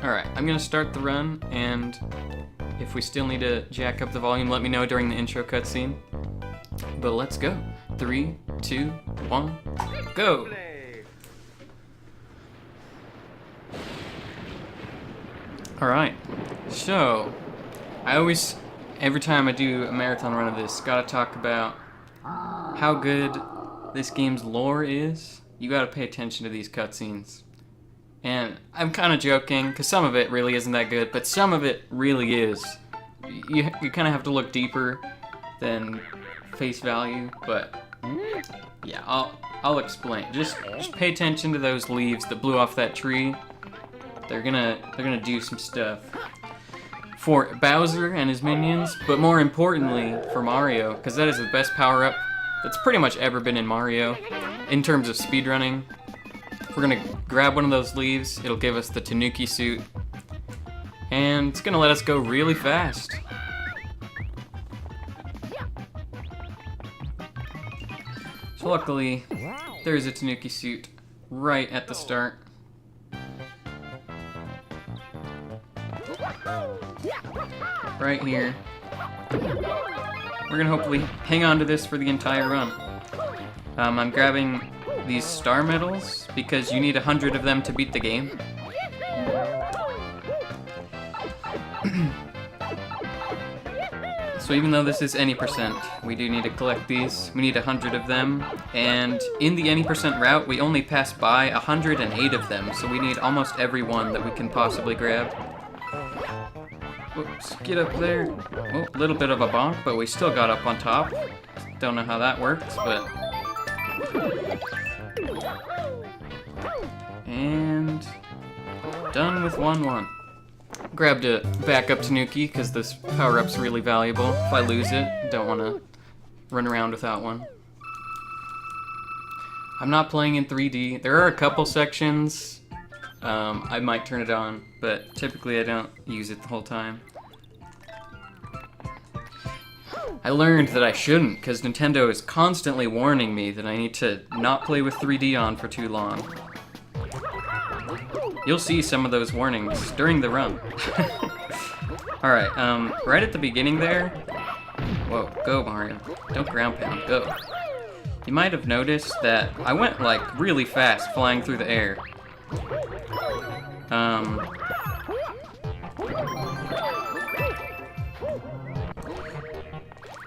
Alright, I'm gonna start the run, and if we still need to jack up the volume, let me know during the intro cutscene. But let's go. 3, 2, 1, go! Alright, so every time I do a marathon run of this, gotta talk about how good this game's lore is. You gotta pay attention to these cutscenes. And I'm kind of joking, because some of it really isn't that good, but some of it really is. You kind of have to look deeper than face value, but yeah, I'll explain. Just pay attention to those leaves that blew off that tree. They're gonna do some stuff for Bowser and his minions, but more importantly for Mario, because that is the best power-up that's pretty much ever been in Mario in terms of speedrunning. We're gonna grab one of those leaves, it'll give us the Tanuki suit, and it's gonna let us go really fast. So luckily, there's a Tanuki suit right at the start. Right here. We're gonna hopefully hang on to this for the entire run. I'm grabbing these star medals because you need 100 of them to beat the game. So even though this is any percent, we do need to collect these. We need 100 of them, and in the any percent route, we only pass by 108 of them, so we need almost every one that we can possibly grab. Whoops, get up there. Oh, a little bit of a bonk, but we still got up on top. Don't know how that works, but... And... done with 1-1. Grabbed a backup Tanuki, because this power-up's really valuable. If I lose it, don't want to run around without one. I'm not playing in 3D. There are a couple sections I might turn it on, but typically I don't use it the whole time. I learned that I shouldn't, because Nintendo is constantly warning me that I need to not play with 3D on for too long. You'll see some of those warnings during the run. Alright, right at the beginning there... Whoa, go Mario. Don't ground pound, go. You might have noticed that I went, like, really fast flying through the air.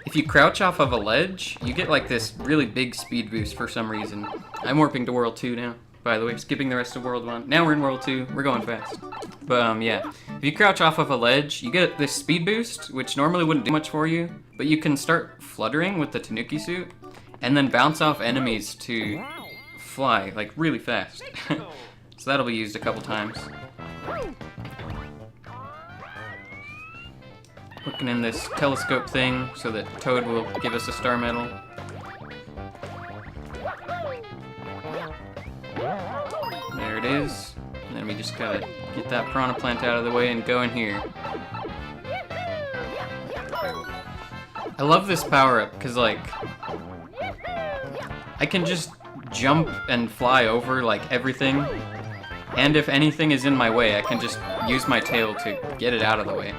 If you crouch off of a ledge, you get like this really big speed boost for some reason. I'm warping to World 2 now, by the way, skipping the rest of World 1. Now we're in World 2, we're going fast. But yeah, if you crouch off of a ledge, you get this speed boost, which normally wouldn't do much for you, but you can start fluttering with the Tanuki suit, and then bounce off enemies to fly, like, really fast. So that'll be used a couple times. Looking in this telescope thing so that Toad will give us a star medal. There it is. And then we just gotta get that piranha plant out of the way and go in here. I love this power-up because, like, I can just jump and fly over, like, everything. And if anything is in my way, I can just use my tail to get it out of the way.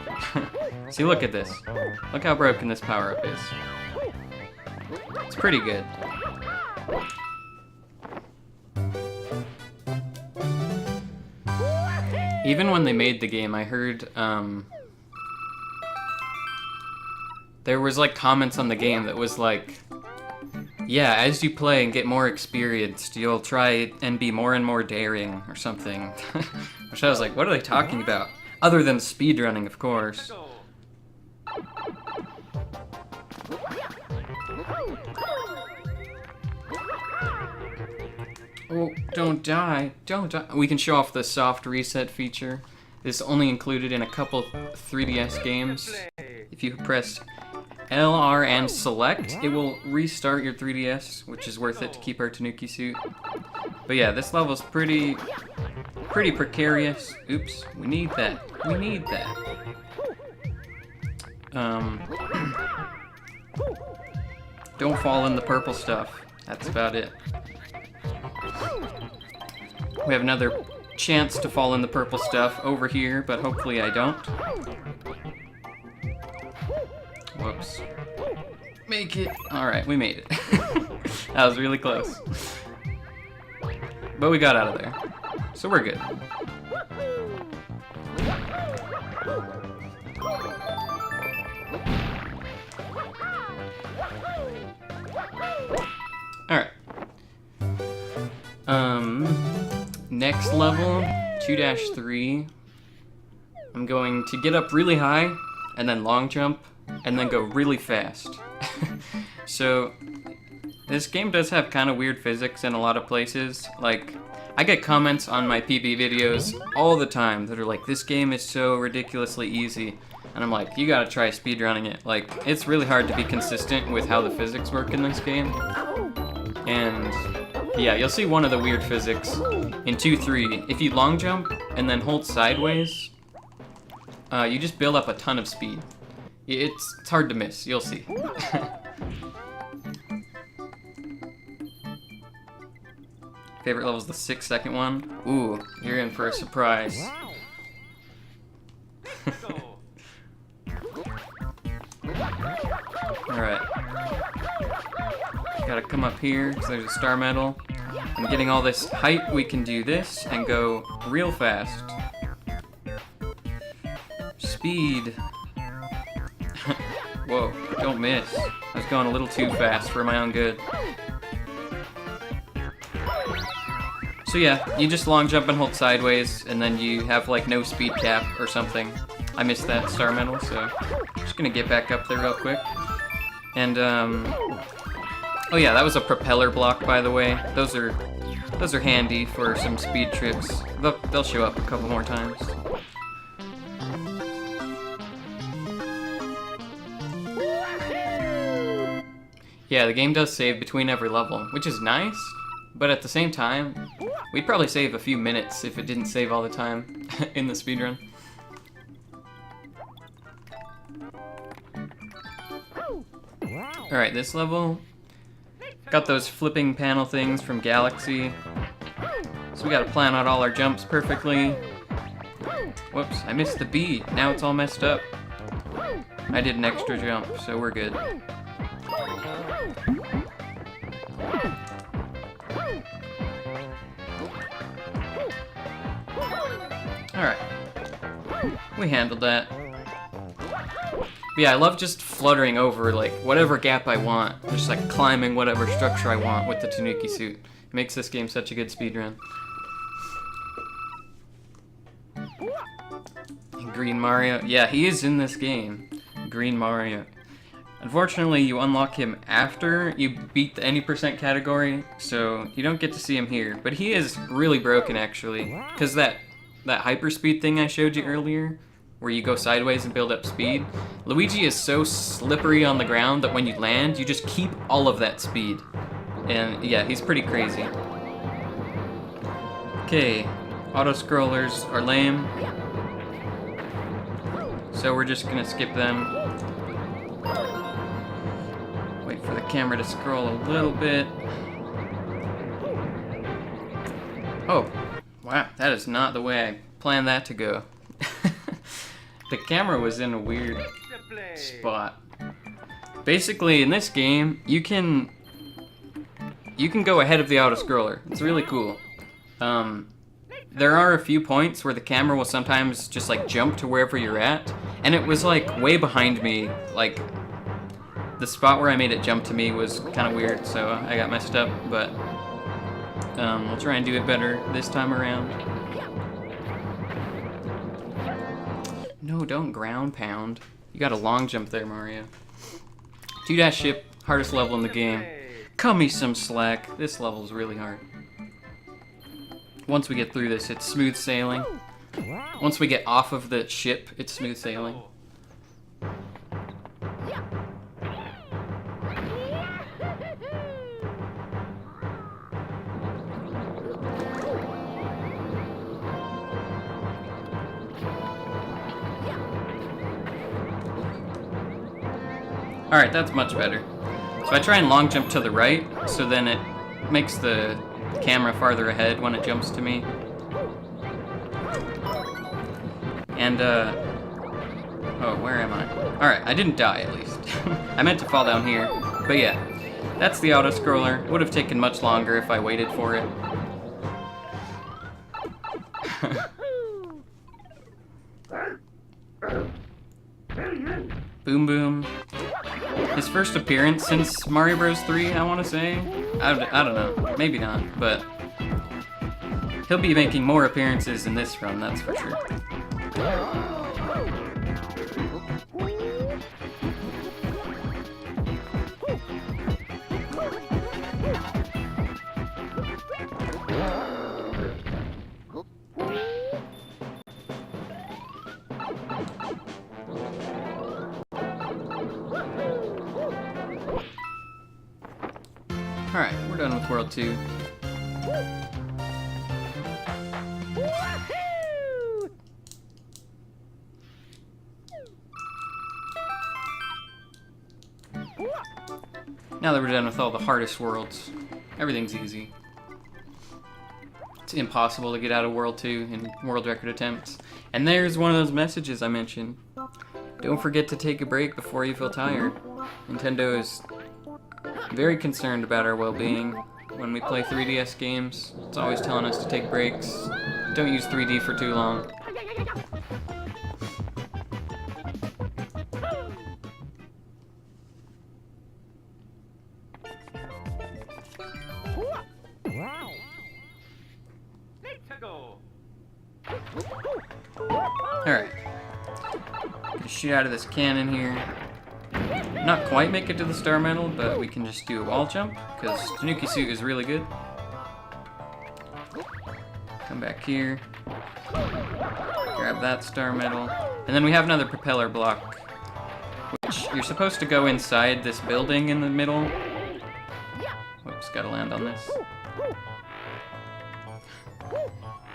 See, look at this. Look how broken this power-up is. It's pretty good. Even when they made the game, I heard, there was, like, comments on the game that was like, yeah, as you play and get more experienced, you'll try and be more and more daring, or something. Which I was like, what are they talking about? Other than speedrunning, of course. Oh, don't die. Don't die. We can show off the soft reset feature. This is only included in a couple 3DS games. If you press L, R, and select, it will restart your 3DS, which is worth it to keep our Tanuki suit. But yeah, this level's pretty precarious. Oops, we need that. We need that. don't fall in the purple stuff. That's about it. We have another chance to fall in the purple stuff over here, but hopefully I don't. Whoops. Make it. Alright, we made it. That was really close. But we got out of there. So we're good. Alright. Next level, 2-3. I'm going to get up really high, and then long jump, and then go really fast. So, this game does have kind of weird physics in a lot of places. Like, I get comments on my PB videos all the time that are like, this game is so ridiculously easy. And I'm like, you gotta try speedrunning it. Like, it's really hard to be consistent with how the physics work in this game. And yeah, you'll see one of the weird physics in 2-3. If you long jump and then hold sideways, you just build up a ton of speed. It's hard to miss, you'll see. Favorite level is the 6-second one. Ooh, you're in for a surprise. Alright. Gotta come up here, because there's a star medal. And getting all this height, we can do this and go real fast. Speed. Whoa, don't miss. I was going a little too fast for my own good. So yeah, you just long jump and hold sideways, and then you have like no speed cap or something. I missed that star medal, so just gonna get back up there real quick. And oh yeah, that was a propeller block, by the way. Those are handy for some speed trips. They'll show up a couple more times. Yeah, the game does save between every level, which is nice, but at the same time, we'd probably save a few minutes if it didn't save all the time in the speedrun. Alright, this level, got those flipping panel things from Galaxy, so we gotta plan out all our jumps perfectly. Whoops, I missed the B, now it's all messed up. I did an extra jump, so we're good. Alright, we handled that. But yeah, I love just fluttering over, like, whatever gap I want. Just, like, climbing whatever structure I want with the Tanuki suit. It makes this game such a good speedrun. And Green Mario. Yeah, he is in this game. Green Mario. Unfortunately, you unlock him after you beat the any percent category, so you don't get to see him here. But he is really broken, actually. Because that hyperspeed thing I showed you earlier, where you go sideways and build up speed, Luigi is so slippery on the ground that when you land, you just keep all of that speed. And yeah, he's pretty crazy. Okay, auto-scrollers are lame, so we're just gonna skip them. Wait for the camera to scroll a little bit. Oh, wow, that is not the way I planned that to go. The camera was in a weird spot. Basically, in this game, you can go ahead of the auto-scroller. It's really cool. There are a few points where the camera will sometimes just like jump to wherever you're at, and it was like way behind me. Like, the spot where I made it jump to me was kind of weird, so I got messed up, but we'll try and do it better this time around. No, don't ground pound. You got a long jump there, Mario. 2-ship, hardest level in the game. Cut me some slack. This level's really hard. Once we get through this, it's smooth sailing. Once we get off of the ship, it's smooth sailing. Alright, that's much better. So So I try and long jump to the right, so then it makes the camera farther ahead when it jumps to me. And, oh, where am I? Alright, I didn't die, at least. I meant to fall down here. But yeah, that's the auto-scroller. It would have taken much longer if I waited for it. Boom Boom. His first appearance since Mario Bros. 3, I want to say. I don't know. Maybe not, but he'll be making more appearances in this run, that's for sure. Alright, we're done with World 2. Now that we're done with all the hardest worlds, everything's easy. It's impossible to get out of World 2 in world record attempts. And there's one of those messages I mentioned. Don't forget to take a break before you feel tired. Nintendo is very concerned about our well-being when we play 3DS games. It's always telling us to take breaks. Don't use 3D for too long. Alright. Gonna shoot out of this cannon here. Not quite make it to the star medal, but we can just do a wall jump, because Tanuki Suit is really good. Come back here. Grab that star medal. And then we have another propeller block, which you're supposed to go inside this building in the middle. Whoops, gotta land on this.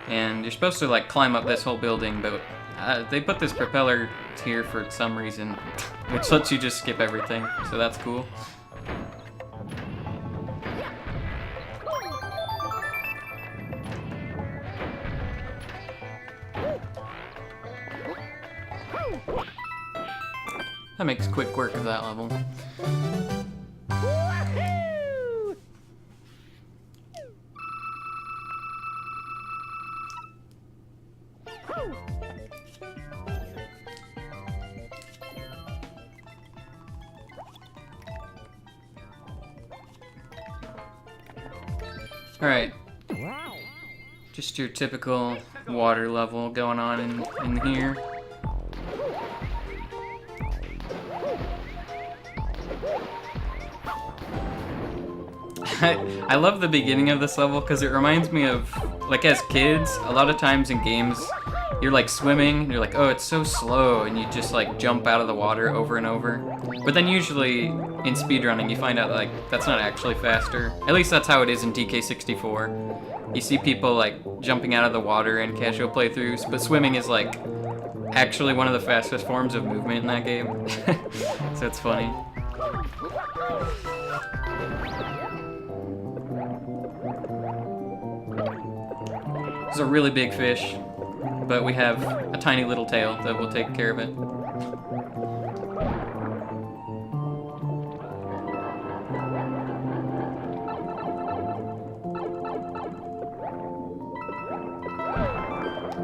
And you're supposed to like climb up this whole building, but they put this propeller here for some reason, which lets you just skip everything, so that's cool. That makes quick work of that level. Alright, just your typical water level going on in here. I love the beginning of this level because it reminds me of, like, as kids, a lot of times in games, you're like swimming, and you're like, oh, it's so slow, and you just like jump out of the water over and over. But then usually in speedrunning, you find out like that's not actually faster. At least that's how it is in DK64. You see people like jumping out of the water in casual playthroughs, but swimming is like actually one of the fastest forms of movement in that game. So it's funny. This is a really big fish, but we have a tiny little tail that will take care of it.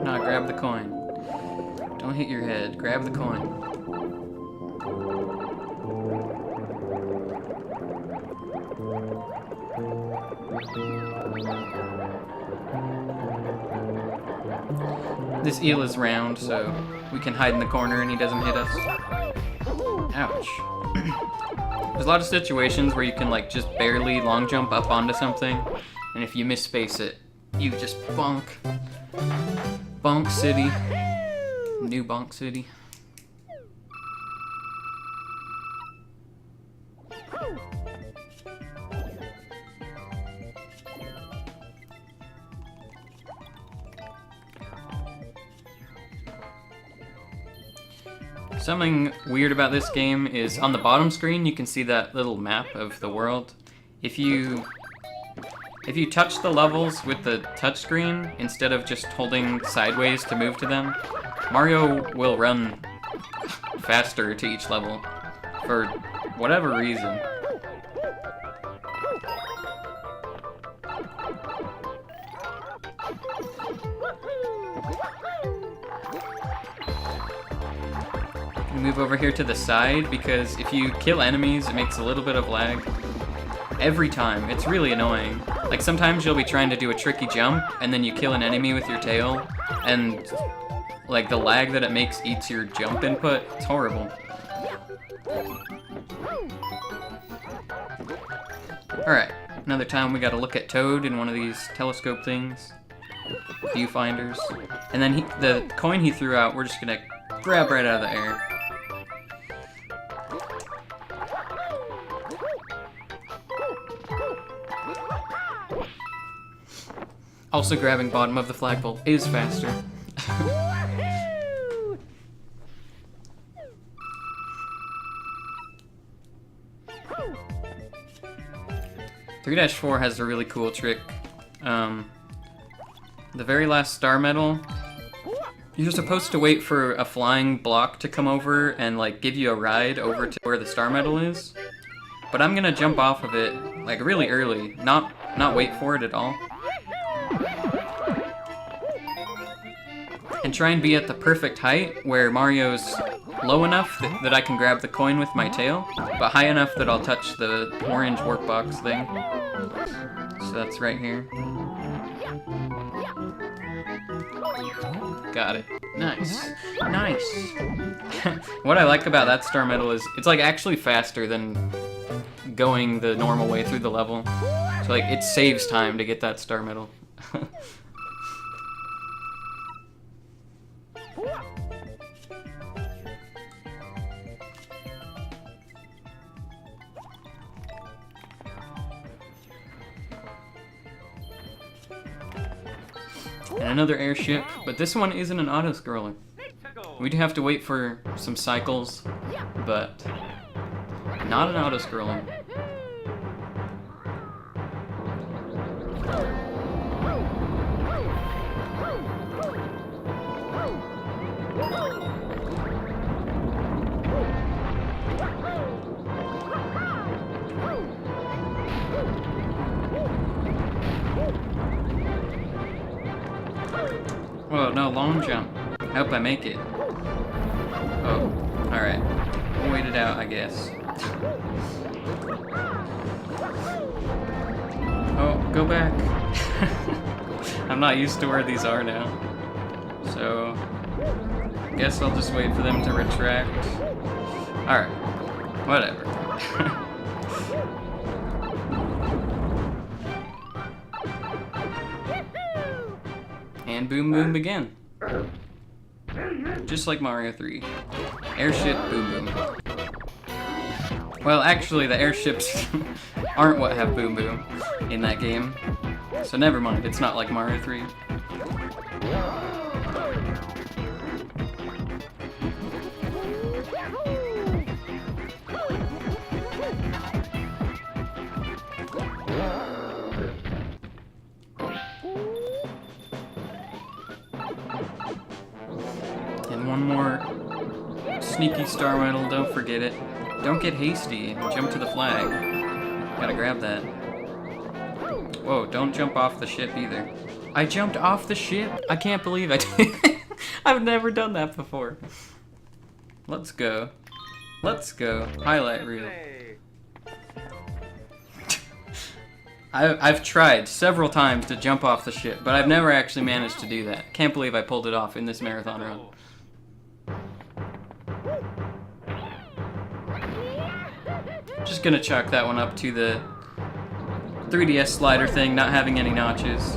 Nah, grab the coin. Don't hit your head. Grab the coin. This eel is round, so we can hide in the corner and he doesn't hit us. Ouch. There's a lot of situations where you can like just barely long jump up onto something, and if you misspace it, you just bonk. Bonk City. New Bonk City. Something weird about this game is on the bottom screen you can see that little map of the world. If you touch the levels with the touchscreen instead of just holding sideways to move to them, Mario will run faster to each level for whatever reason. Move over here to the side because if you kill enemies, it makes a little bit of lag. Every time. It's really annoying. Like sometimes you'll be trying to do a tricky jump and then you kill an enemy with your tail and like the lag that it makes eats your jump input. It's horrible. Alright, another time we gotta look at Toad in one of these telescope things. Viewfinders. And then the coin he threw out, we're just gonna grab right out of the air. Also grabbing bottom of the flagpole is faster. 3-4 has a really cool trick. The very last star medal, you're supposed to wait for a flying block to come over and like give you a ride over to where the star medal is. But I'm gonna jump off of it like really early, not wait for it at all. And try and be at the perfect height where Mario's low enough that I can grab the coin with my tail, but high enough that I'll touch the orange warp box thing. So that's right here. Got it. Nice. Nice. What I like about that star medal is it's like actually faster than going the normal way through the level. So like it saves time to get that star medal. And another airship, but this one isn't an auto-scroller. We'd have to wait for some cycles, but not an auto-scroller. Whoa, no, long jump. I hope I make it. Oh, alright. We'll wait it out, I guess. Oh, go back. I'm not used to where these are now. So, I guess I'll just wait for them to retract. Alright, whatever. And boom boom again. Just like Mario 3. Airship boom boom. Well, actually the airships aren't what have boom boom in that game. So never mind, it's not like Mario 3. One more sneaky star medal, don't forget it. Don't get hasty and jump to the flag. Gotta grab that. Whoa, don't jump off the ship either. I jumped off the ship? I can't believe I did. I've never done that before. Let's go. Let's go. Highlight reel. I've tried several times to jump off the ship, but I've never actually managed to do that. Can't believe I pulled it off in this marathon run. Just gonna chalk that one up to the 3DS slider thing not having any notches.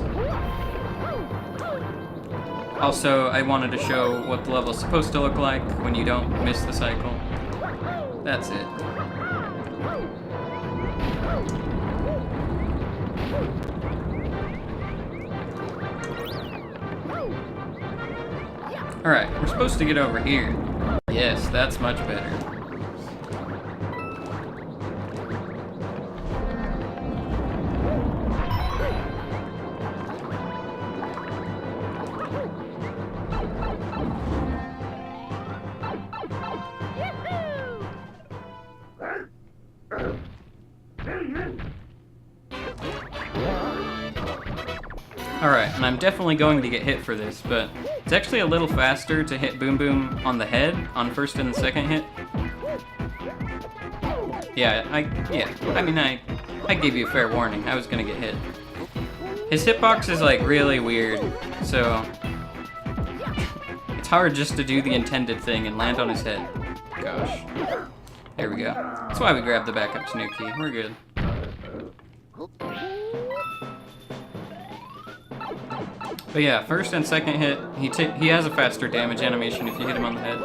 Also, I wanted to show what the level's supposed to look like when you don't miss the cycle. That's it. Alright, we're supposed to get over here. Yes, that's much better. Alright, and I'm definitely going to get hit for this, but it's actually a little faster to hit Boom Boom on the head on first and the second hit. I gave you a fair warning. I was gonna get hit. His hitbox is like really weird, so it's hard just to do the intended thing and land on his head. Gosh. There we go. That's why we grabbed the backup Snooki. We're good. But yeah, first and second hit, he has a faster damage animation if you hit him on the head.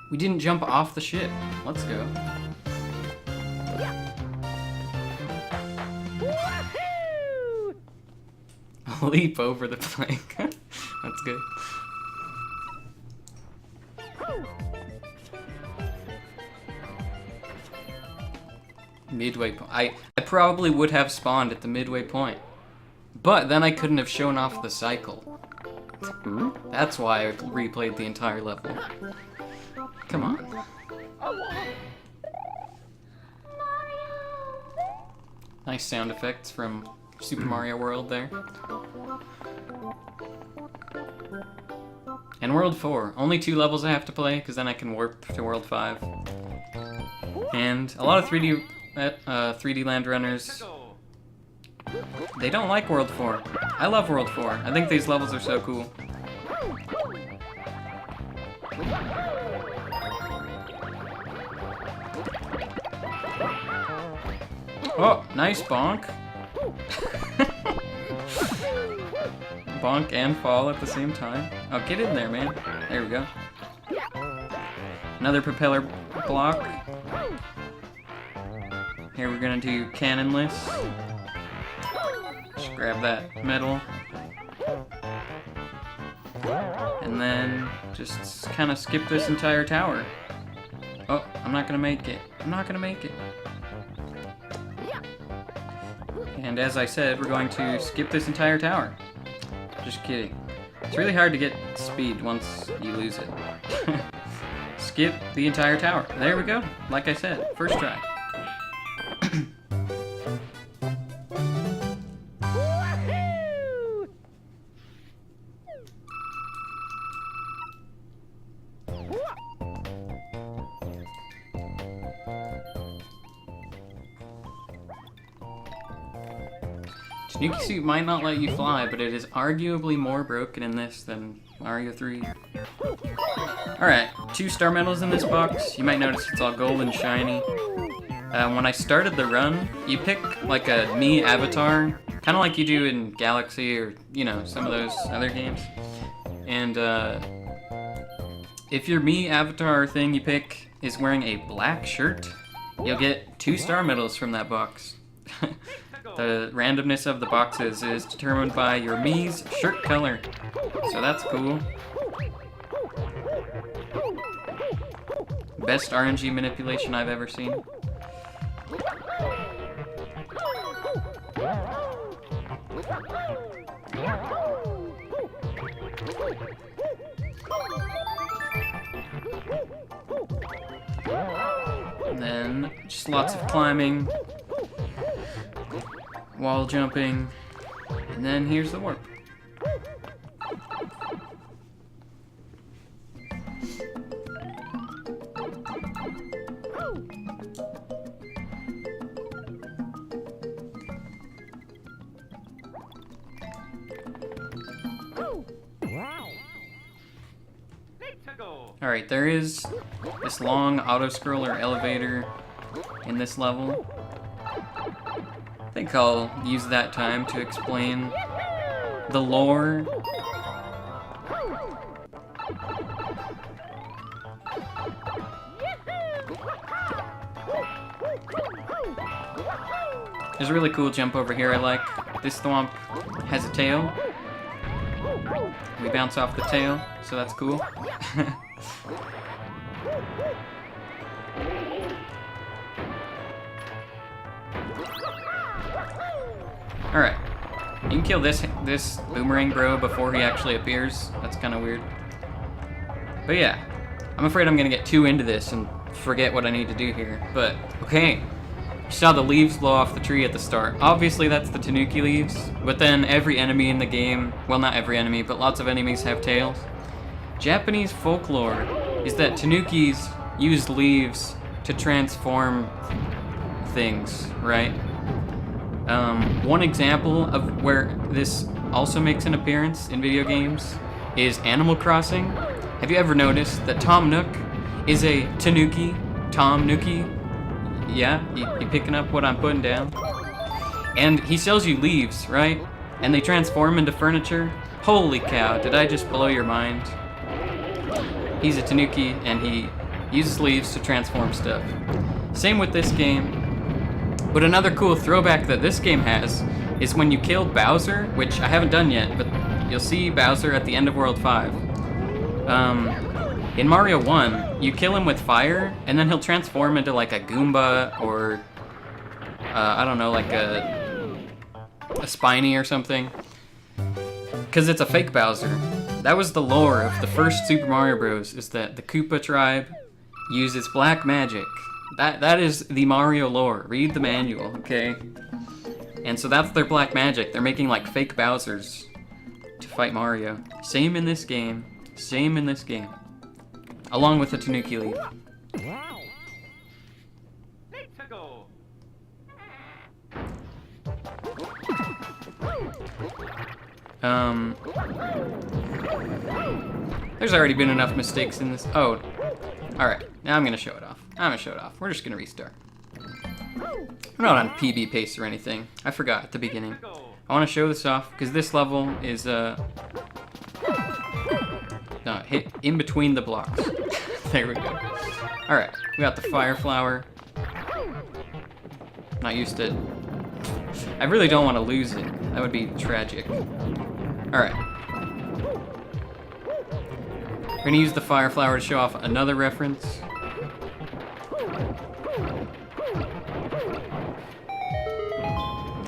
We didn't jump off the ship. Let's go. A leap over the plank. That's good. Midway point. I probably would have spawned at the midway point, but then I couldn't have shown off the cycle. That's why I replayed the entire level. Come on. Nice sound effects from Super Mario World there. And World 4. Only 2 levels I have to play, because then I can warp to World 5. And a lot of 3D Land runners, they don't like World 4. I love World 4. I think these levels are so cool. Oh, nice bonk. Bonk and fall at the same time. Oh, get in there, man. There we go. Another propeller block. Here we're gonna do cannonless. Just grab that medal. And then just kind of skip this entire tower. Oh, I'm not gonna make it. I'm not gonna make it. And as I said, we're going to skip this entire tower. Just kidding. It's really hard to get speed once you lose it. Skip the entire tower. There we go. Like I said, first try. Snooki Suit might not let you fly, but it is arguably more broken in this than Mario 3. Alright, 2 star medals in this box. You might notice it's all gold and shiny. When I started the run, you pick like a Mii avatar, kind of like you do in Galaxy or, you know, some of those other games. And if your Mii avatar thing you pick is wearing a black shirt, you'll get 2 star medals from that box. The randomness of the boxes is determined by your Mii's shirt color. So that's cool. Best RNG manipulation I've ever seen. And then just lots of climbing, wall jumping, and then here's the warp. Alright, there is this long auto-scroller elevator in this level. I think I'll use that time to explain the lore. There's a really cool jump over here I like. This thwomp has a tail, We bounce off the tail, so that's cool. Alright. You can kill this boomerang bro before he actually appears. That's kind of weird. But yeah, I'm afraid I'm gonna get too into this and forget what I need to do here. But, okay. You saw the leaves blow off the tree at the start. Obviously that's the Tanuki leaves, but then every enemy in the game, well not every enemy, but lots of enemies have tails. Japanese folklore is that Tanukis use leaves to transform things, right? One example of where this also makes an appearance in video games is Animal Crossing. Have you ever noticed that Tom Nook is a Tanuki? Tom Nookie? Yeah, you picking up what I'm putting down? And he sells you leaves, right? And they transform into furniture. Holy cow, did I just blow your mind? He's a Tanuki and he uses leaves to transform stuff. Same with this game. But another cool throwback that this game has is when you kill Bowser, which I haven't done yet, but you'll see Bowser at the end of World 5. In Mario 1, you kill him with fire, and then he'll transform into like a Goomba or, I don't know, like a Spiny or something. Because it's a fake Bowser. That was the lore of the first Super Mario Bros. Is that the Koopa tribe uses black magic. That is the Mario lore. Read the manual, okay? And so that's their black magic. They're making like fake Bowsers to fight Mario. Same in this game. Same in this game. Along with the Tanuki leaf. Wow. Let's go. There's already been enough mistakes in this. Oh, alright. Now I'm gonna show it off. We're just gonna restart. I'm not on PB pace or anything. I forgot at the beginning. I want to show this off because this level is no, hit in between the blocks. There we go. Alright, we got the fire flower. Not used to. I really don't want to lose it. That would be tragic. Alright. We're gonna use the fire flower to show off another reference.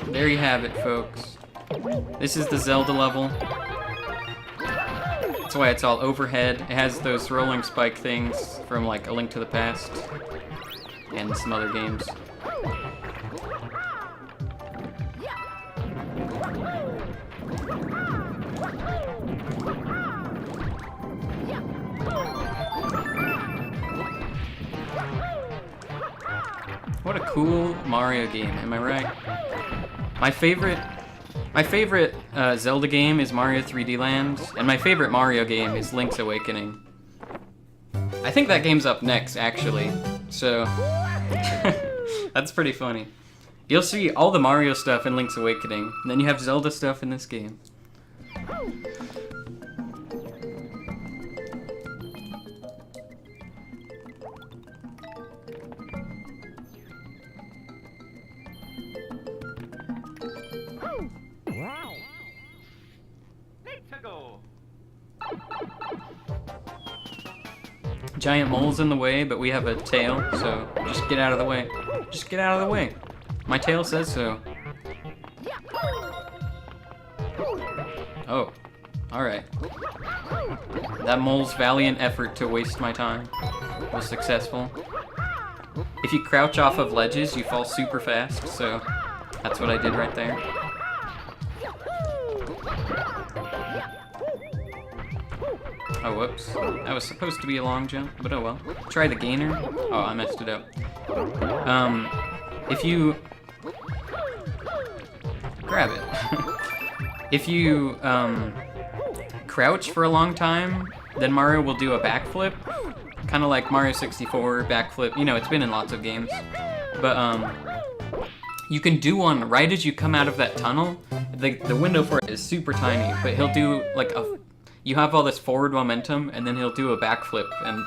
There you have it, folks. This is the Zelda level. That's why it's all overhead. It has those rolling spike things from like A Link to the Past and some other games. What a cool Mario game, am I right? My favorite Zelda game is Mario 3D Land, and my favorite Mario game is Link's Awakening. I think that game's up next, actually, so that's pretty funny. You'll see all the Mario stuff in Link's Awakening, and then you have Zelda stuff in this game. Wow. Let's go. Giant mole's in the way, but we have a tail, so just get out of the way. Just get out of the way. My tail says so. Oh, alright. That mole's valiant effort to waste my time was successful. If you crouch off of ledges, you fall super fast, so that's what I did right there. Oh, whoops. That was supposed to be a long jump, but oh well. Try the gainer. Oh, I messed it up. If you... Grab it. If you, crouch for a long time, then Mario will do a backflip. Kind of like Mario 64 backflip. You know, it's been in lots of games. But, you can do one right as you come out of that tunnel. The window for it is super tiny, but he'll do, like, a... You have all this forward momentum, and then he'll do a backflip, and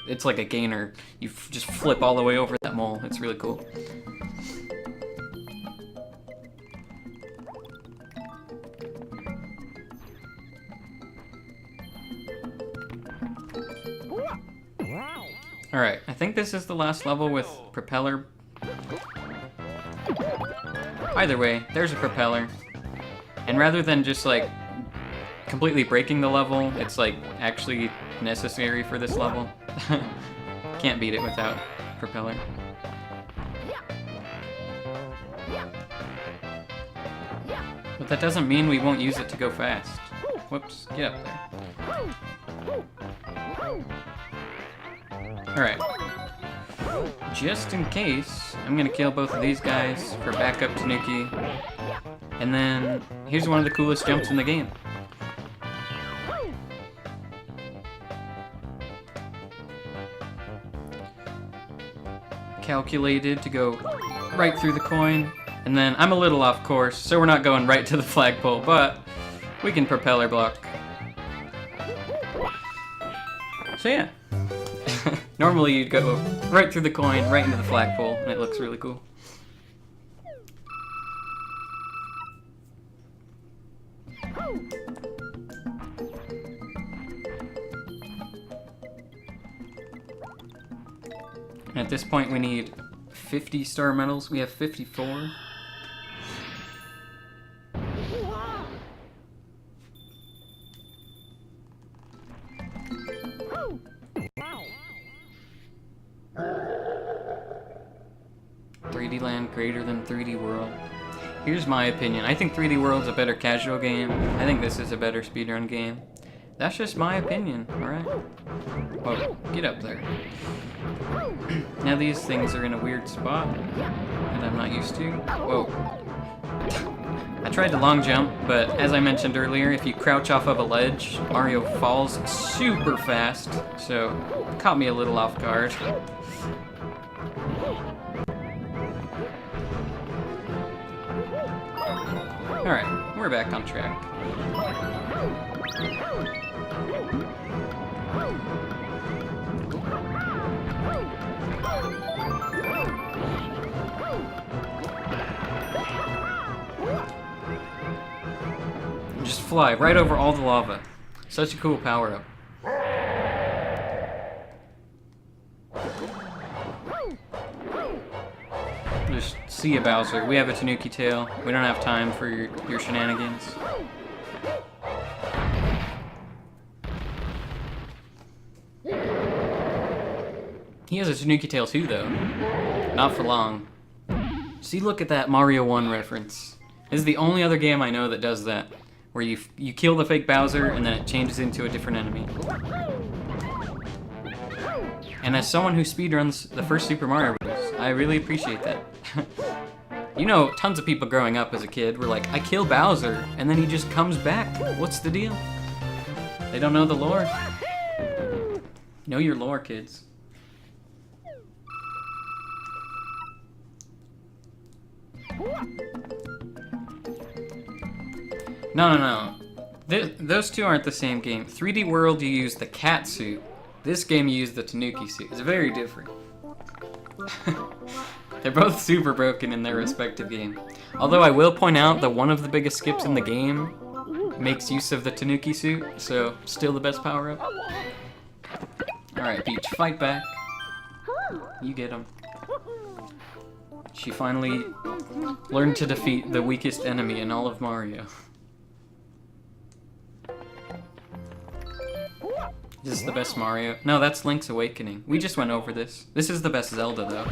it's like a gainer. You just flip all the way over that mole. It's really cool. Alright, I think this is the last level with propeller. Either way, there's a propeller. And rather than just like completely breaking the level, it's like actually necessary for this level. Can't beat it without propeller. But that doesn't mean we won't use it to go fast. Whoops, get up there. Alright. Just in case, I'm gonna kill both of these guys for backup Tanuki. And then, here's one of the coolest jumps in the game. Calculated to go right through the coin. And then, I'm a little off course, so we're not going right to the flagpole, but we can propeller block. So yeah. Normally you'd go right through the coin, right into the flagpole, and it looks really cool. And at this point we need 50 star medals. We have 54. Land greater than 3D World. Here's my opinion. I think 3D World's a better casual game. I think this is a better speedrun game. That's just my opinion, alright? Whoa, get up there. Now these things are in a weird spot that I'm not used to. Whoa. I tried to long jump, but as I mentioned earlier, if you crouch off of a ledge, Mario falls super fast, so it caught me a little off guard. Alright, we're back on track. Just fly right over all the lava. Such a cool power-up. Just see a Bowser. We have a Tanuki tail. We don't have time for your shenanigans. He has a Tanuki tail too, though. Not for long. See, look at that Mario 1 reference. This is the only other game I know that does that, where you kill the fake Bowser and then it changes into a different enemy. And as someone who speedruns the first Super Mario Bros., I really appreciate that. You know, tons of people growing up as a kid were like, I kill Bowser, and then he just comes back. What's the deal? They don't know the lore. Know your lore, kids. No. Those two aren't the same game. 3D World, you use the cat suit. This game, you use the Tanuki suit. It's very different. They're both super broken in their respective game. Although I will point out that one of the biggest skips in the game makes use of the Tanuki suit, so still the best power-up. Alright, Peach, fight back. You get him. She finally learned to defeat the weakest enemy in all of Mario. This is the best Mario. No, that's Link's Awakening. We just went over this. This is the best Zelda, though.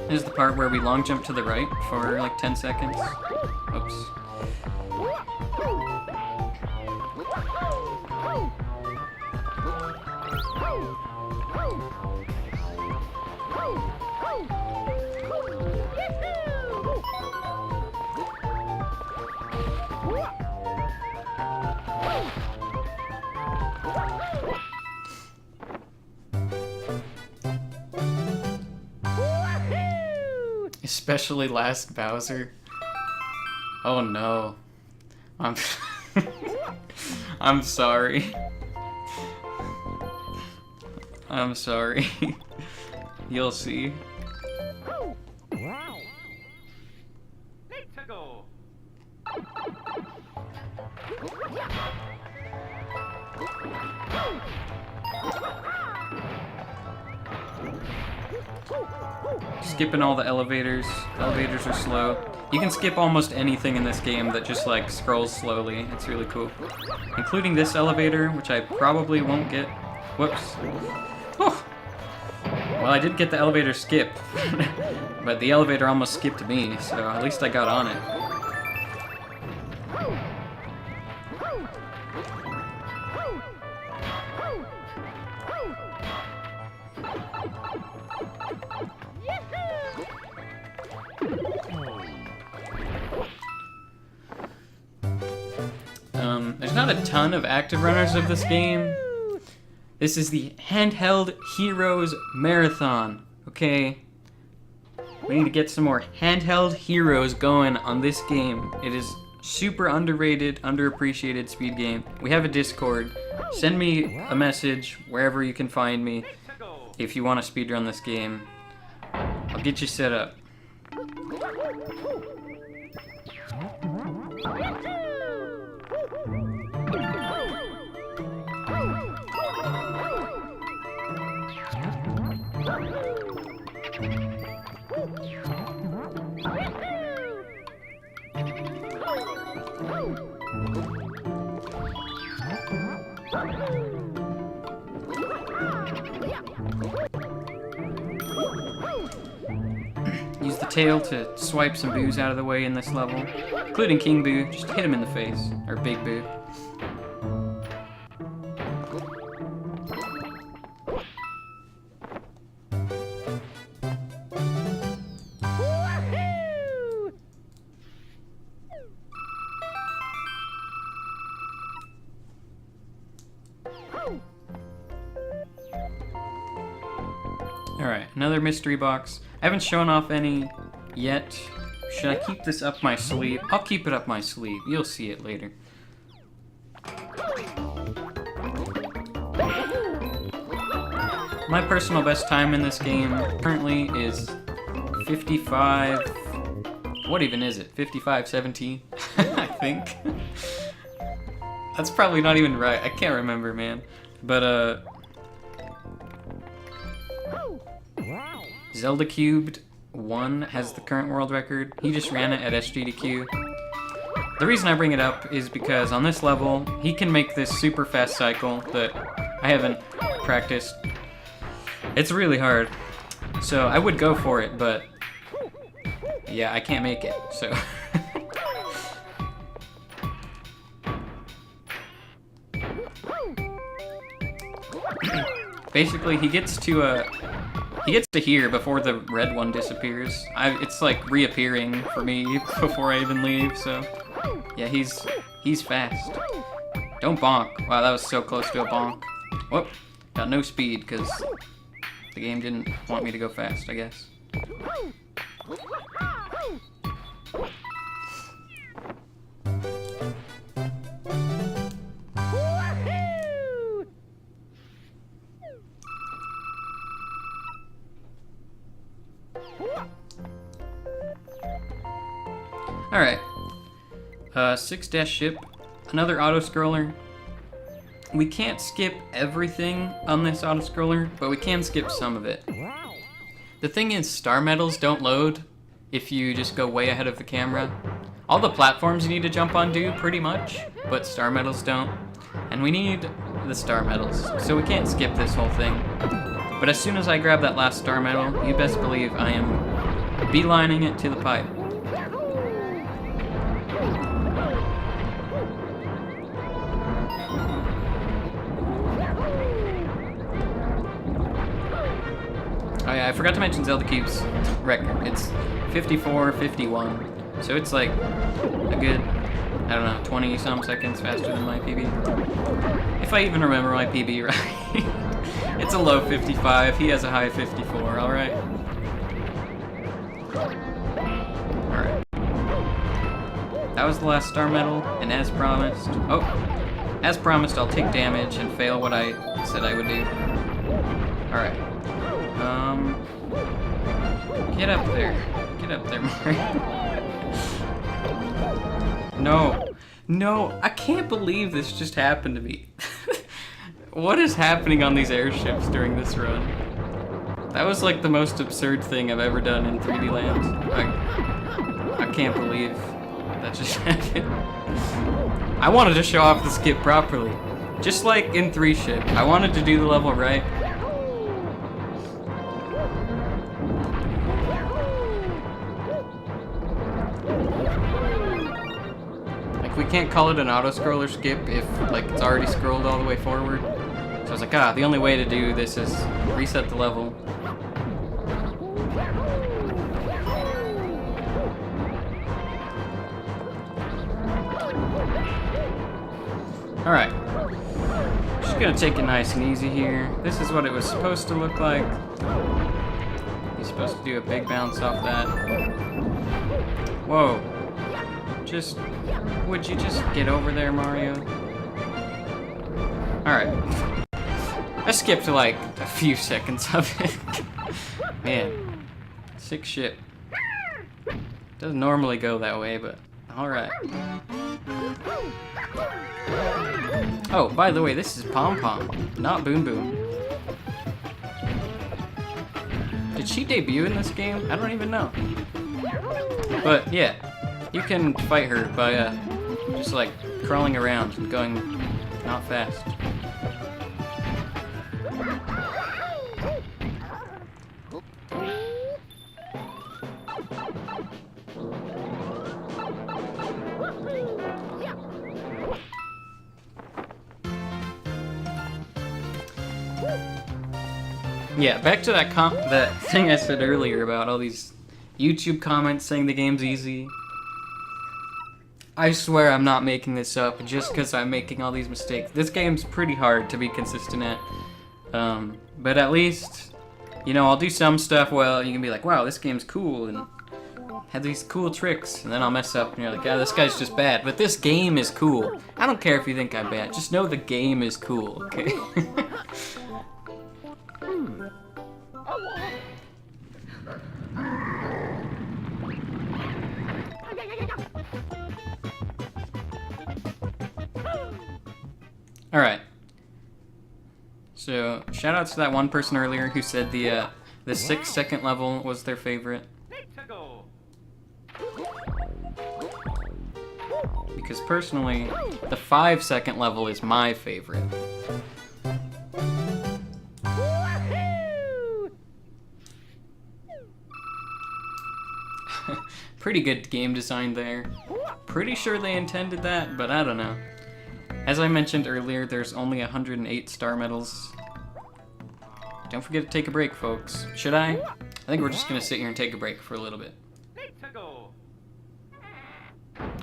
This is the part where we long jump to the right for like 10 seconds. Oops. Especially last Bowser. Oh no. I'm I'm sorry. I'm sorry. You'll see. Skipping all the elevators. Elevators are slow. You can skip almost anything in this game that just like scrolls slowly. It's really cool. Including this elevator, which I probably won't get. Whoops. Oh. Well, I did get the elevator skip, but the elevator almost skipped me, so at least I got on it. There's not a ton of active runners of this game. This is the Handheld Heroes Marathon, okay? We need to get some more handheld heroes going on this game. It is super underrated, underappreciated speed game. We have a Discord. Send me a message wherever you can find me if you want to speedrun this game. I'll get you set up. Use the tail to swipe some boos out of the way in this level, including King Boo. Just hit him in the face, or Big Boo. Alright, another mystery box. I haven't shown off any yet. Should I keep this up my sleeve? I'll keep it up my sleeve. You'll see it later. My personal best time in this game currently is 55... What even is it? 55-17? I think. That's probably not even right. I can't remember, man. But, Zelda Cubed 1 has the current world record. He just ran it at SGDQ. The reason I bring it up is because on this level, he can make this super fast cycle that I haven't practiced. It's really hard. So I would go for it, but yeah, I can't make it, so. Basically, he gets to here before the red one disappears. It's like reappearing for me before I even leave, so yeah, he's fast. Don't bonk. Wow, that was so close to a bonk. Whoop, got no speed because the game didn't want me to go fast, I guess. Alright. 6-ship. Another auto-scroller. We can't skip everything on this auto-scroller, but we can skip some of it. The thing is, star medals don't load if you just go way ahead of the camera. All the platforms you need to jump on do, pretty much, but star medals don't. And we need the star medals, so we can't skip this whole thing. But as soon as I grab that last star medal, you best believe I am beelining it to the pipe. Oh yeah, I forgot to mention Zelda Cube's record. It's 54:51, so it's like a good, I don't know, 20-some seconds faster than my PB. If I even remember my PB right. It's a low 55, he has a high 54, alright? Alright. That was the last star medal, and as promised... Oh! As promised, I'll take damage and fail what I said I would do. Alright. Get up there. Get up there, Mario. No. No, I can't believe this just happened to me. What is happening on these airships during this run? That was like the most absurd thing I've ever done in 3D Land. I can't believe that just happened. I wanted to show off the skip properly. Just like in 3-ship, I wanted to do the level right. Like, we can't call it an auto-scroller skip if, like, it's already scrolled all the way forward. So I was like, the only way to do this is reset the level. Alright. Just gonna take it nice and easy here. This is what it was supposed to look like. You're supposed to do a big bounce off that. Whoa. Would you just get over there, Mario? Alright. I skipped like a few seconds of it. Man. Sick shit. Doesn't normally go that way, but alright. Oh, by the way, this is Pom Pom, not Boom Boom. Did she debut in this game? I don't even know. But yeah, you can fight her by just like crawling around and going not fast. Yeah, back to that thing I said earlier about all these YouTube comments saying the game's easy. I swear I'm not making this up just because I'm making all these mistakes. This game's pretty hard to be consistent at. But at least, you know, I'll do some stuff well, you can be like, wow, this game's cool, and have these cool tricks, and then I'll mess up, and you're like, this guy's just bad. But this game is cool. I don't care if you think I'm bad, just know the game is cool, okay? Alright. So, shout out to that one person earlier who said the 6-second level was their favorite. Because personally, the 5-second level is my favorite. Pretty good game design there. Pretty sure they intended that, but I don't know. As I mentioned earlier, there's only 108 star medals. Don't forget to take a break, folks. Should I? I think we're just gonna sit here and take a break for a little bit.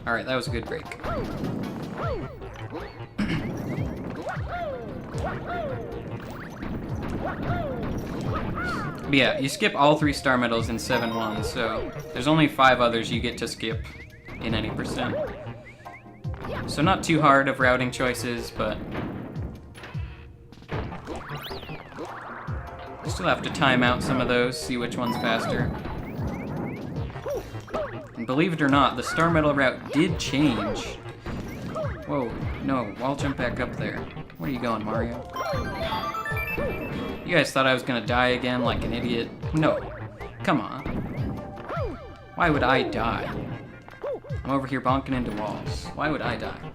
Alright, that was a good break. But yeah, you skip all 3 star medals in 7-1, so there's only 5 others you get to skip in any percent. So not too hard of routing choices, but you still have to time out some of those, see which one's faster. And believe it or not, the star medal route did change. Whoa, no, I'll jump back up there. Where are you going, Mario? You guys thought I was gonna die again like an idiot? No. Come on. Why would I die? I'm over here bonking into walls. Why would I die?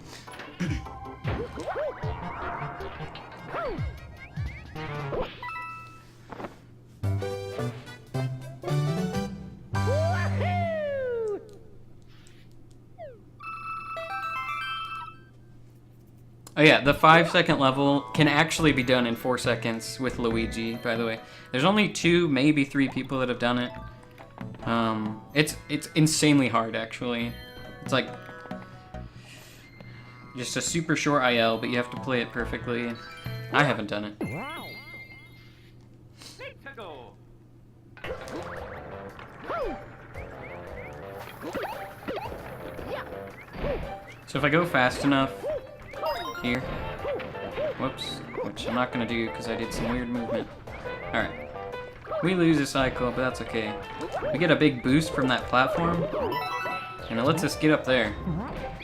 Oh yeah, the 5-second level can actually be done in 4 seconds with Luigi, by the way. There's only 2, maybe 3 people that have done it. It's insanely hard, actually. It's like just a super short IL, but you have to play it perfectly. I haven't done it. So if I go fast enough here, whoops, which I'm not gonna do because I did some weird movement. Alright. We lose a cycle, but that's okay. We get a big boost from that platform. And it lets us get up there.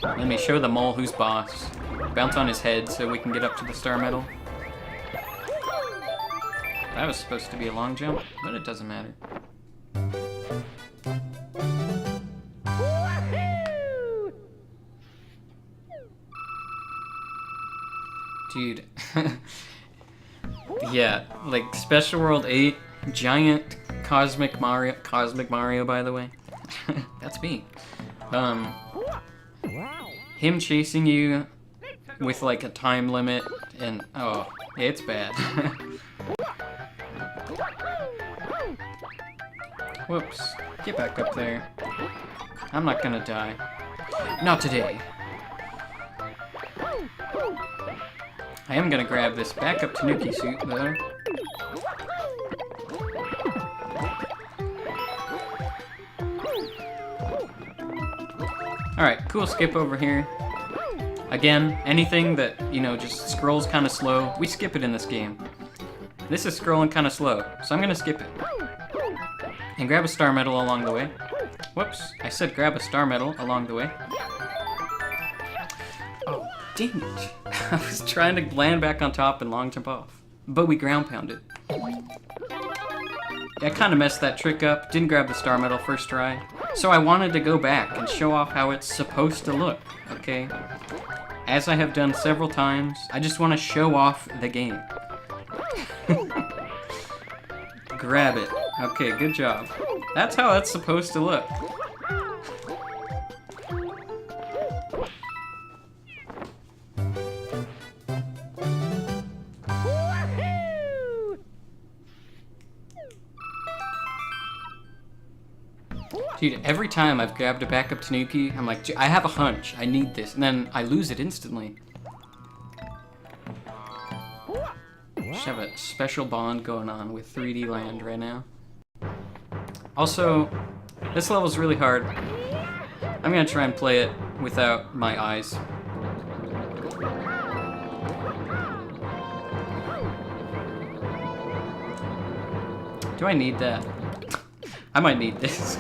Let me show the mole who's boss. Bounce on his head so we can get up to the star medal. That was supposed to be a long jump, but it doesn't matter. Dude. Yeah, like Special World 8, giant Cosmic Mario, by the way. That's me. Him chasing you with like a time limit, and oh, it's bad. Whoops, get back up there. I'm not gonna die. Not today. I am gonna grab this backup Tanuki suit, though. Alright, cool skip over here. Again, anything that, you know, just scrolls kind of slow, we skip it in this game. This is scrolling kind of slow, so I'm gonna skip it. And grab a star medal along the way. Whoops, I said grab a star medal along the way. Oh, dang it. I was trying to land back on top and long jump off. But we ground pounded. I kind of messed that trick up, didn't grab the star medal first try. So I wanted to go back and show off how it's supposed to look, okay? As I have done several times, I just want to show off the game. Grab it. Okay, good job. That's how that's supposed to look. Dude, every time I've grabbed a backup Tanuki, I'm like, I have a hunch, I need this, and then I lose it instantly. Just have a special bond going on with 3D Land right now. Also, this level's really hard. I'm gonna try and play it without my eyes. Do I need that? I might need this.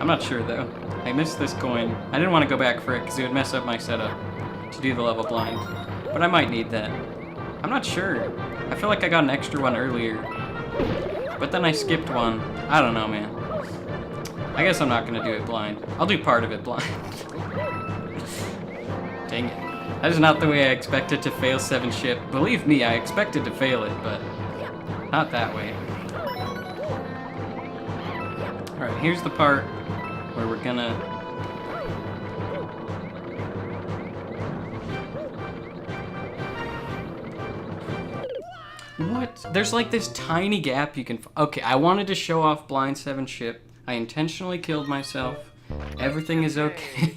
I'm not sure though. I missed this coin. I didn't want to go back for it because it would mess up my setup to do the level blind. But I might need that. I'm not sure. I feel like I got an extra one earlier. But then I skipped one. I don't know, man. I guess I'm not going to do it blind. I'll do part of it blind. Dang it. That is not the way I expected to fail 7 ship. Believe me, I expected to fail it, but not that way. Alright, here's the part where we're gonna... What? There's like this tiny gap you can... Okay, I wanted to show off blind 7 ship. I intentionally killed myself. Everything is okay.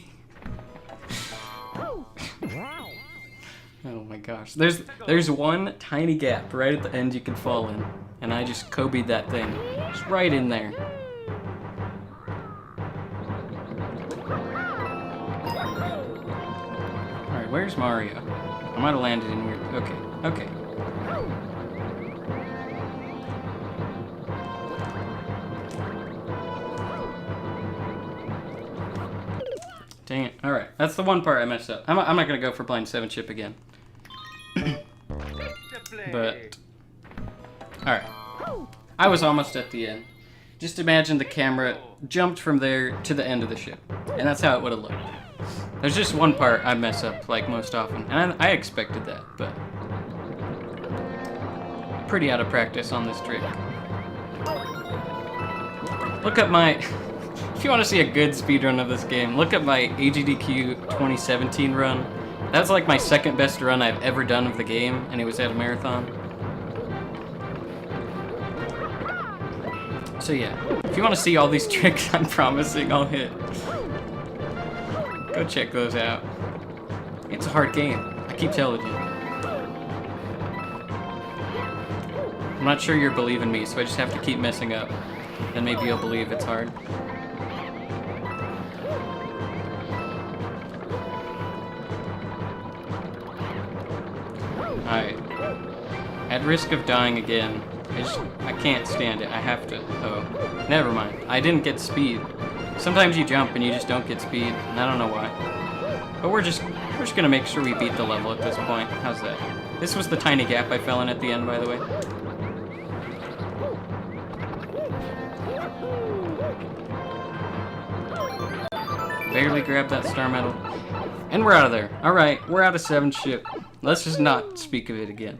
Oh my gosh. There's one tiny gap right at the end you can fall in. And I just Kobe'd that thing. Just right in there. Where's Mario? I might have landed in weird... Okay, okay. Dang it. Alright, that's the one part I messed up. I'm not gonna go for blind 7 ship again. But... Alright. I was almost at the end. Just imagine the camera jumped from there to the end of the ship. And that's how it would have looked. There's just one part I mess up, like, most often. And I expected that, but... Pretty out of practice on this trick. Look at my... If you want to see a good speedrun of this game, look at my AGDQ 2017 run. That's like my second best run I've ever done of the game, and it was at a marathon. So yeah, if you want to see all these tricks I'm promising I'll hit, go check those out. It's a hard game, I keep telling you. I'm not sure you're believing me, so I just have to keep messing up. Then maybe you'll believe it's hard. Alright. At risk of dying again, I can't stand it. I have to... Oh, never mind. I didn't get speed. Sometimes you jump and you just don't get speed, and I don't know why. But we're just gonna make sure we beat the level at this point. How's that? This was the tiny gap I fell in at the end, by the way. Barely grabbed that star medal. And we're out of there. Alright, we're out of 7 ship. Let's just not speak of it again.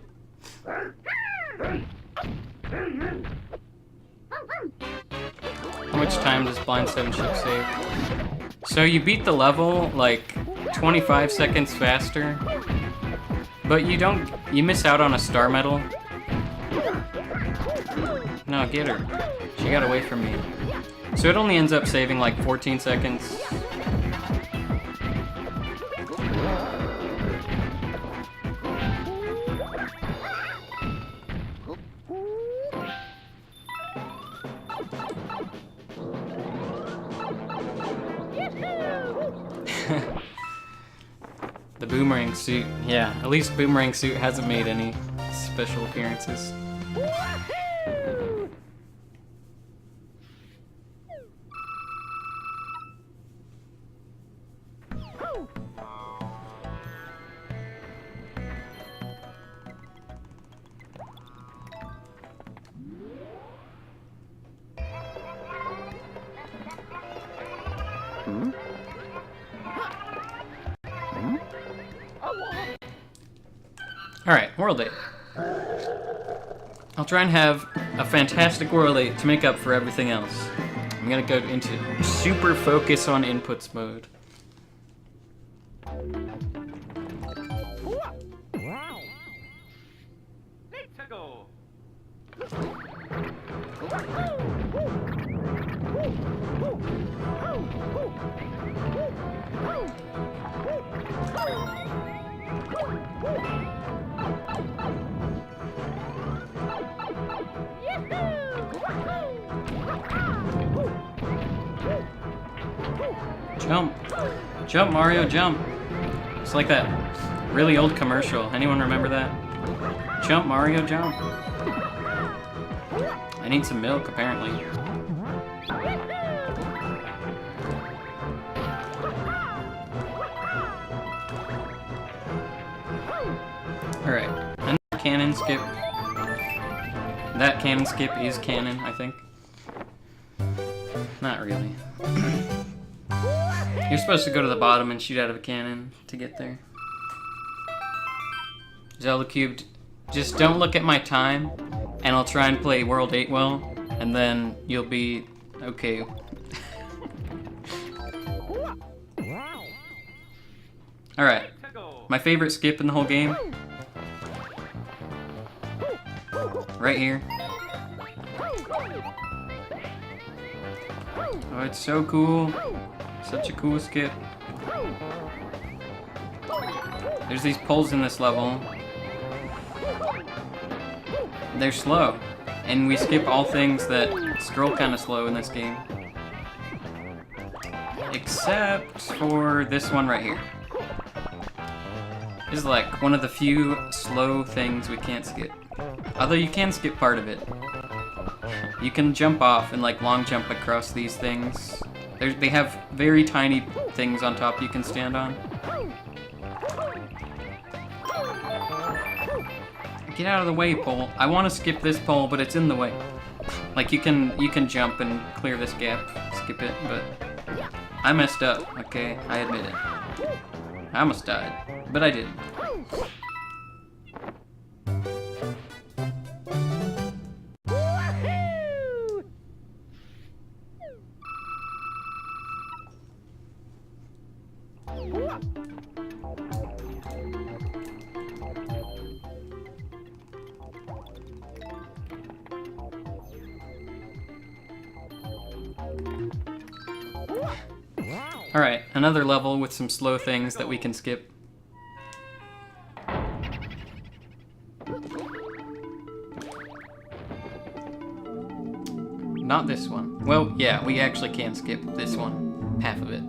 How much time does blind 7 ship save? So you beat the level like 25 seconds faster, but you miss out on a star medal. No, get her. She got away from me. So it only ends up saving like 14 seconds. The boomerang suit. Yeah, at least boomerang suit hasn't made any special appearances. Alright, World 8. I'll try and have a fantastic World 8 to make up for everything else. I'm gonna go into super focus on inputs mode. Let's go. Jump. Jump, Mario, jump. It's like that really old commercial. Anyone remember that? Jump, Mario, jump. I need some milk, apparently. Alright, another cannon skip. That cannon skip is canon, I think. Not really. You're supposed to go to the bottom and shoot out of a cannon to get there. Zelda Cubed, just don't look at my time, and I'll try and play World 8 well, and then you'll be okay. Alright, my favorite skip in the whole game. Right here. Oh, it's so cool. Such a cool skip. There's these poles in this level. They're slow. And we skip all things that scroll kind of slow in this game. Except for this one right here. This is like one of the few slow things we can't skip. Although you can skip part of it. You can jump off and like long jump across these things. They have very tiny things on top you can stand on. Get out of the way, pole. I want to skip this pole, but it's in the way. Like you can jump and clear this gap, skip it, but I messed up. Okay, I admit it. I almost died, but I didn't. Alright, another level with some slow things that we can skip. Not this one. Well, yeah, we actually can skip this one. Half of it.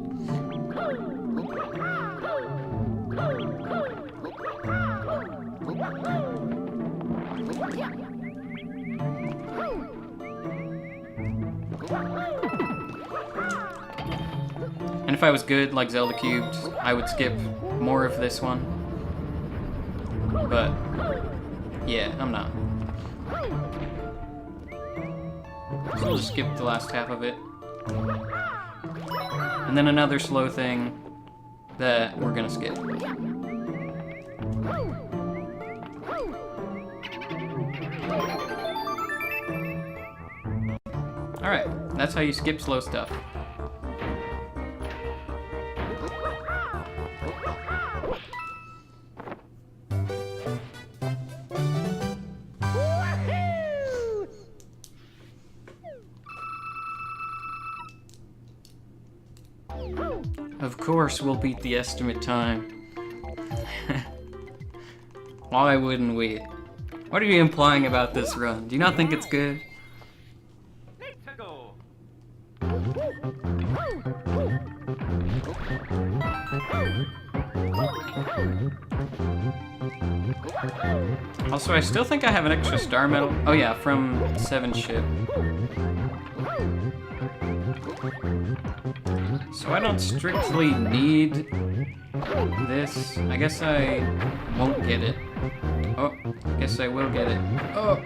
if I was good, like Zelda Cubed, I would skip more of this one. But, yeah, I'm not. So we'll just skip the last half of it. And then another slow thing that we're gonna skip. Alright, that's how you skip slow stuff. Of course we'll beat the estimate time. Why wouldn't we? What are you implying about this run? Do you not think it's good? Also, I still think I have an extra star medal. Oh yeah, from 7 ship. So I don't strictly need this. I guess I won't get it. Oh, I guess I will get it. Oh.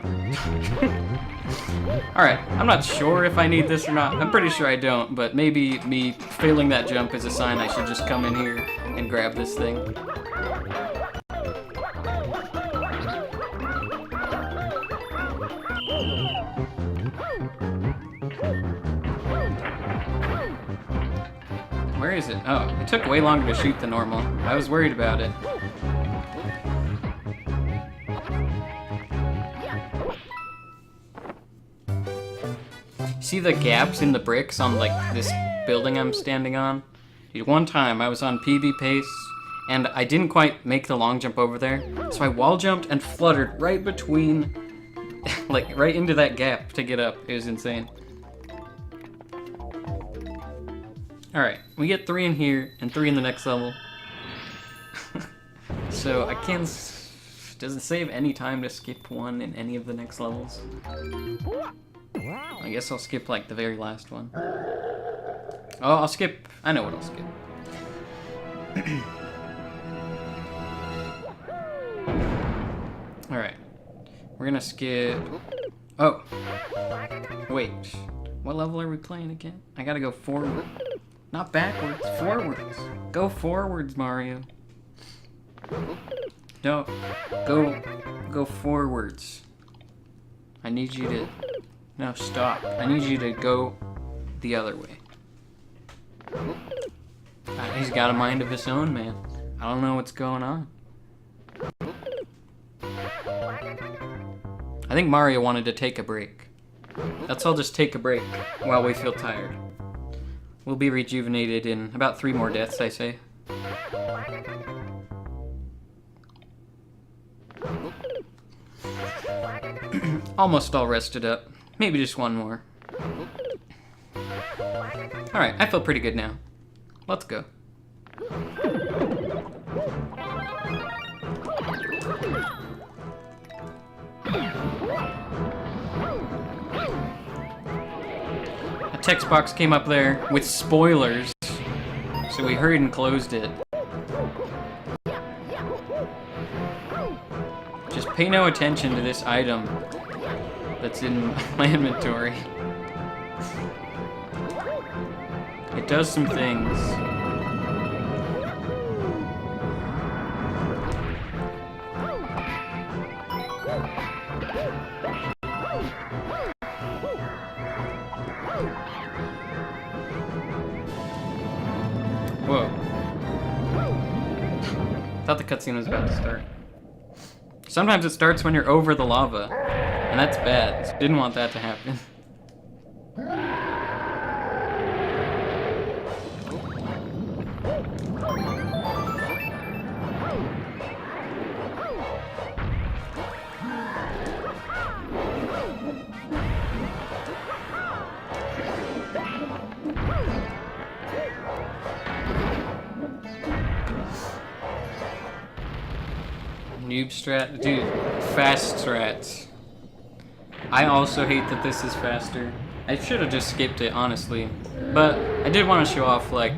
Alright, I'm not sure if I need this or not. I'm pretty sure I don't, but maybe me failing that jump is a sign I should just come in here and grab this thing. Where is it? Oh, it took way longer to shoot than normal. I was worried about it. See the gaps in the bricks on, like, this building I'm standing on? Dude, one time I was on PB pace, and I didn't quite make the long jump over there, so I wall jumped and fluttered right between, like, right into that gap to get up. It was insane. Alright, we get 3 in here, and 3 in the next level. So, I can't... Does it save any time to skip 1 in any of the next levels? I guess I'll skip, like, the very last one. Oh, I'll skip... I know what I'll skip. Alright. We're gonna skip... Oh! Wait. What level are we playing again? I gotta go forward. Not backwards, forwards. Go forwards, Mario. No, go forwards. I need you to, no, stop. I need you to go the other way. He's got a mind of his own, man. I don't know what's going on. I think Mario wanted to take a break. Let's all just take a break while we feel tired. We'll be rejuvenated in about 3 more deaths, I say. Almost all rested up. Maybe just 1 more. Alright, I feel pretty good now. Let's go. A text box came up there with spoilers, so we hurried and closed it. Just pay no attention to this item that's in my inventory. It does some things. Whoa. Thought the cutscene was about to start. Sometimes it starts when you're over the lava, and that's bad. So didn't want that to happen. Noob strat, dude, fast strats. I also hate that this is faster. I should have just skipped it, honestly. But I did want to show off, like,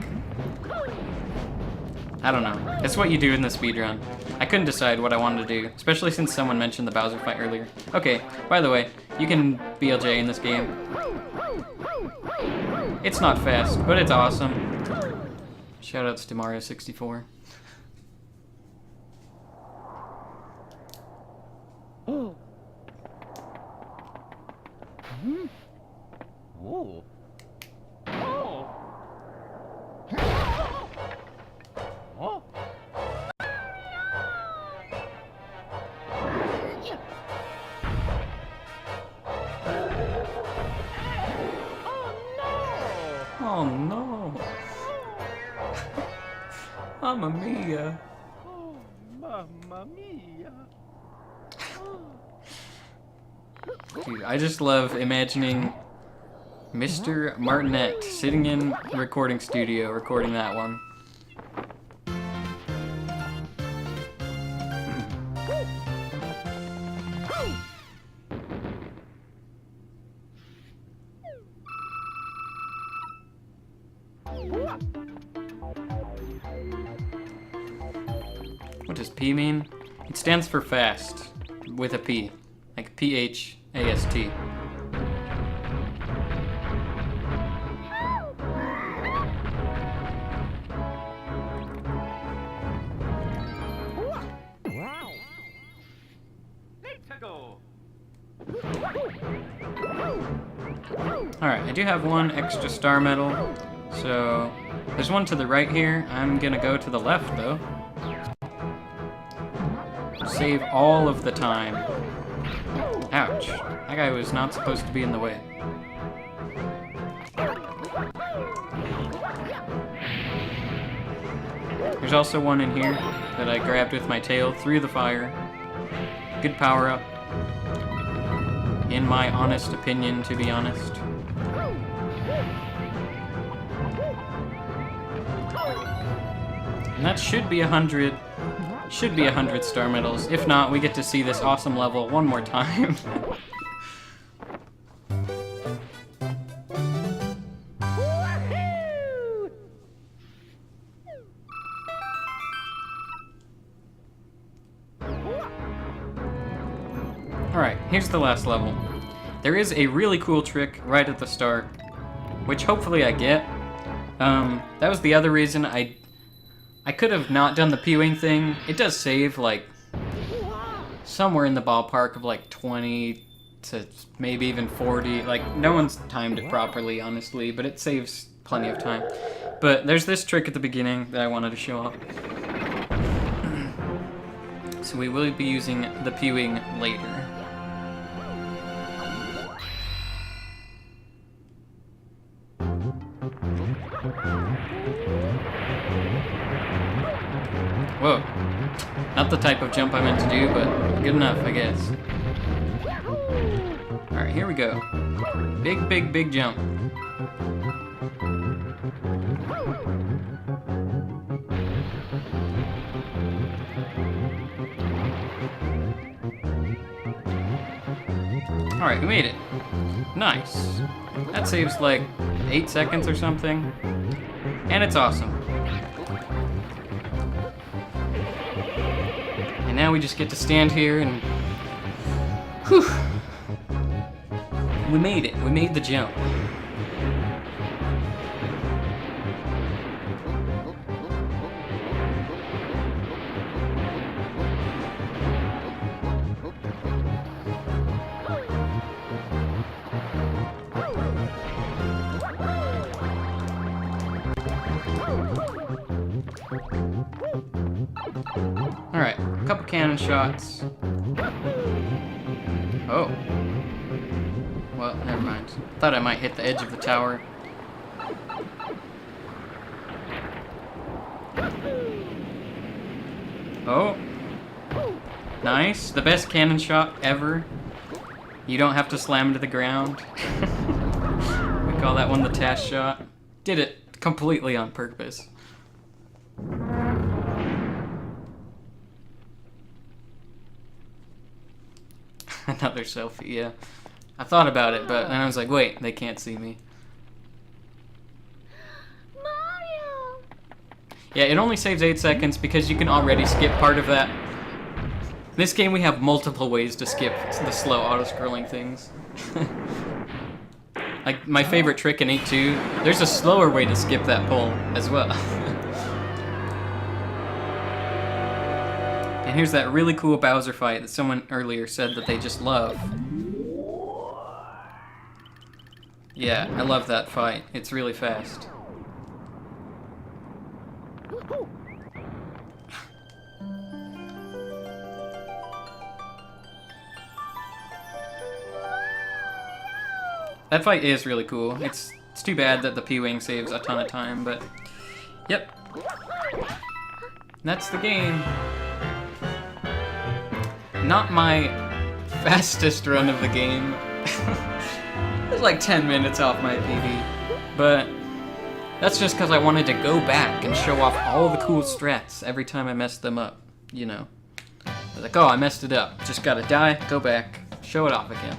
I don't know. It's what you do in the speedrun. I couldn't decide what I wanted to do, especially since someone mentioned the Bowser fight earlier. Okay, by the way, you can BLJ in this game. It's not fast, but it's awesome. Shoutouts to Mario 64. Oh. Oh. Oh. Oh. Oh no! Mamma mia! Oh, mamma mia! Dude, I just love imagining Mr. Martinet sitting in a recording studio recording that one. What does P mean? It stands for fast, with a P, like P-H-A-S-T. Alright, I do have one extra star medal, so there's one to the right here. I'm gonna go to the left, though. Save all of the time. Ouch. That guy was not supposed to be in the way. There's also one in here that I grabbed with my tail through the fire. Good power-up. In my honest opinion, to be honest. And that should be 100. Should be 100 star medals. If not, we get to see this awesome level one more time. Alright, here's the last level. There is a really cool trick right at the start, which hopefully I get. That was the other reason I could have not done the P-Wing thing. It does save, like, somewhere in the ballpark of, like, 20 to maybe even 40. Like, no one's timed it properly, honestly, but it saves plenty of time. But there's this trick at the beginning that I wanted to show off. So we will be using the P-Wing later. Whoa. Not the type of jump I meant to do, but good enough, I guess. Alright, here we go. Big, big, big jump. Alright, we made it. Nice. That saves like 8 seconds or something. And it's awesome. And now we just get to stand here and... Whew! We made it. We made the jump. Alright, a couple cannon shots. Oh. Well, never mind. Thought I might hit the edge of the tower. Oh. Nice. The best cannon shot ever. You don't have to slam into the ground. We call that one the task shot. Did it completely on purpose. Another selfie, yeah. I thought about it, but then I was like, wait, they can't see me. Mario! Yeah, it only saves 8 seconds because you can already skip part of that. In this game we have multiple ways to skip the slow auto-scrolling things. Like, my favorite trick in 8.2, there's a slower way to skip that pull as well. And here's that really cool Bowser fight that someone earlier said that they just love. Yeah, I love that fight. It's really fast. That fight is really cool. It's too bad that the P-Wing saves a ton of time, but yep. That's the game. Not my fastest run of the game. It was like 10 minutes off my PB, but that's just because I wanted to go back and show off all the cool strats every time I messed them up, you know. I was like, oh, I messed it up. Just gotta die, go back, show it off again.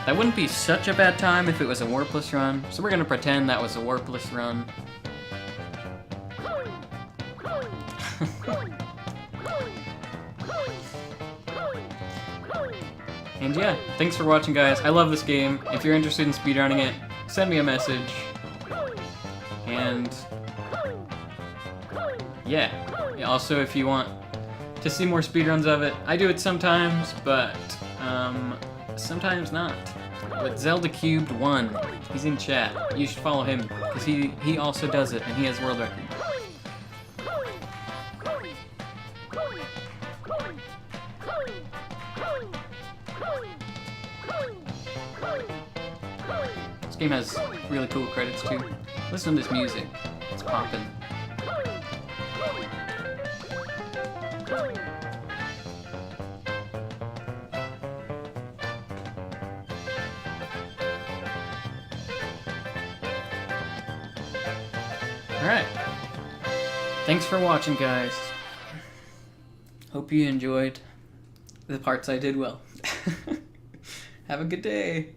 That wouldn't be such a bad time if it was a warpless run, so we're gonna pretend that was a warpless run. And yeah, thanks for watching, guys. I love this game. If you're interested in speedrunning it, send me a message. And yeah, also if you want to see more speedruns of it, I do it sometimes, but sometimes not. But Zelda Cubed 1, he's in chat. You should follow him, because he also does it, and he has world record. This game has really cool credits too. Listen to this music. It's poppin'. Alright. Thanks for watching, guys. Hope you enjoyed the parts I did well. Have a good day.